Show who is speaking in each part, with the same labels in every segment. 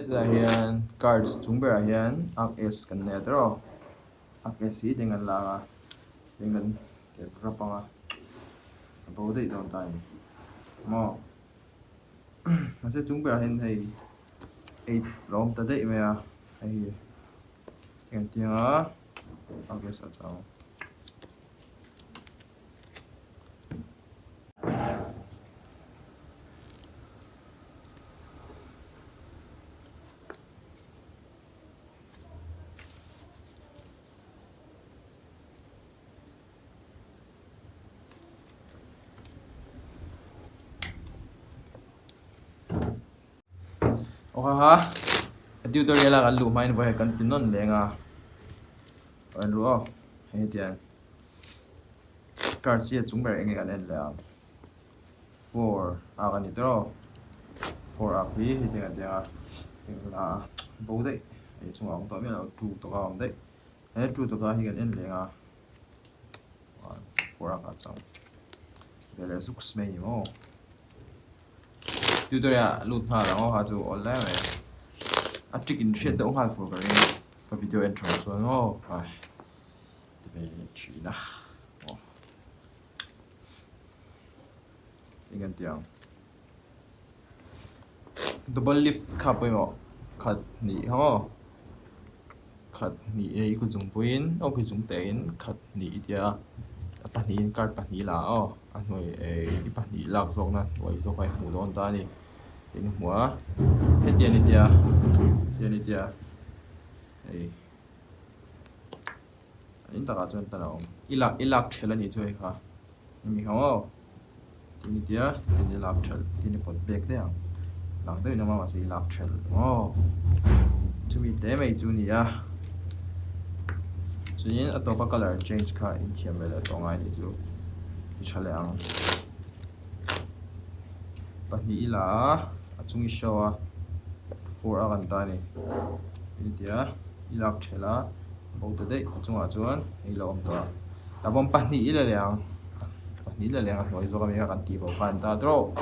Speaker 1: là hiện cards chúng bây giờ hiện AS cần nè đó AS gì dengan là dengan cái berapa à bao đây đâu tay mà nó sẽ chúng bây giờ hiện thì 8 lom ta đây mà hay cái tiếng á AS ở trong okay ha tutorial là lu main voi kan tinon lenga an ro he tian card sia chung ber enge kan en la 4 a kan ni tro 4 a phi he tian dia la bo dei ai chung ang to me la tu to ka am dei he tu to ka hi kan en lenga 4 a ka chang de le suks me mo tutorial lu ha la ho ha chu online a chicken shit đâu hai for cái video intro so no ai thì chỉ là ingin tiang double lift khap với mo khát nị ho khát nị ấy cũng dùng pin ông cũng dùng tiền khát nị dia bắt nị card bắt nị là anh nói ấy bắt nị lạc rồi nè rồi rồi phải mua đòn ta đi tiền mua hết tiền đi dia tiền dia ấy anh ta cả chân ta nào ilak chela ni chơi ha mình không tiền dia tiền ilak chel tiền pot bag đấy à làm tới nó mà sẽ ilak chel chúng mình để mấy chú nhỉ à cho nên ở đó bắt color change cả in thiên về là tổng ai thì chú chả lẽ bắt ni là chung i show a 4 a kan ta ni india ilak thela bo te dei chunga chuan ei lo om to ta bom pahnih ila leang pahnih la leang hoi zo ka me kan ti bo kan ta tro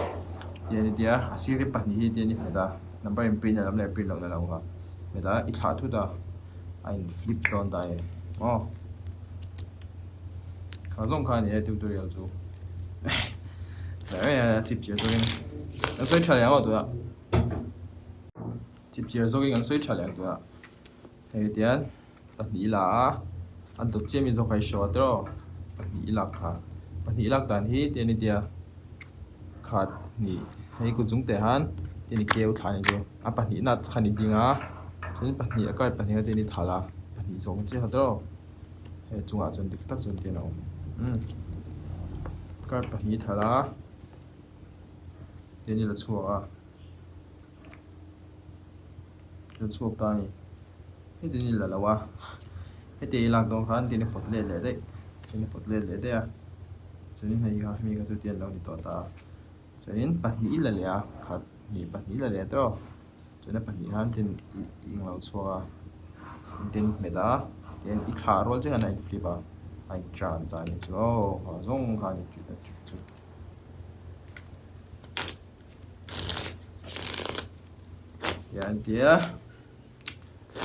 Speaker 1: tiani tia asiri pahnih hi tiani meda number in pin lam le pin lo na lo ha meda I tha thu da ein flip don dai ka zong kha ni tutorial chu đấy chip chia số cái xoay trở lại ở đó chip chia số cái xoay trở lại đó thì tiền bắt nghĩ là anh tổ chức mình zo khai số đó bắt nghĩ là cả bắt nghĩ là tàn hi tiền đi tiền khát nghĩ hay cũng chúng te han tiền đi kêu thằng này à bắt nghĩ nát khăn đi tiếng à cho nên bắt nghĩ cái bắt nghĩ tiền đi thả là bắt nghĩ zo cái gì đó hay chúng à chúng đi tác dụng tiền nào cái bắt nghĩ thả là tiền là chua à, là chua tai, cái tiền là lâu à, cái tiền là đồng khán tiền phật lệ lệ đấy, tiền phật lệ lệ đấy à, cho nên hay cái chỗ tiền lâu thì to ta, cho nên bắt nghĩ là lệ à, khát nghĩ bắt nghĩ là lệ đó, cho nên bắt nghĩ hắn tiền yên lâu chua à, tiền mấy đó, tiền ít khá rồi chứ anh ấy flip à, anh chán ta này chứ, giống hắn chứ. Yan tia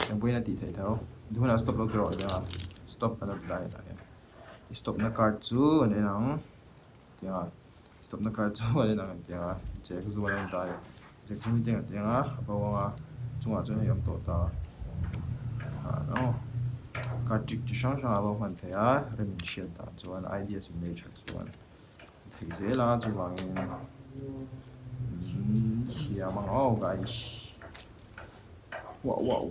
Speaker 1: yang buena ti thai thau du na stop log rồi ya stop na dai dai stop na card chu ane nang tia stop na card chu ane nang tia che ku zu na dai che chu mi tia tia ba wa chung a chu yam to ta no card chik chi shang shang ba hwan thai a rem chiat ta chuan ideas in nature chuan thei ze la chu wangin hiya mang au guys wow.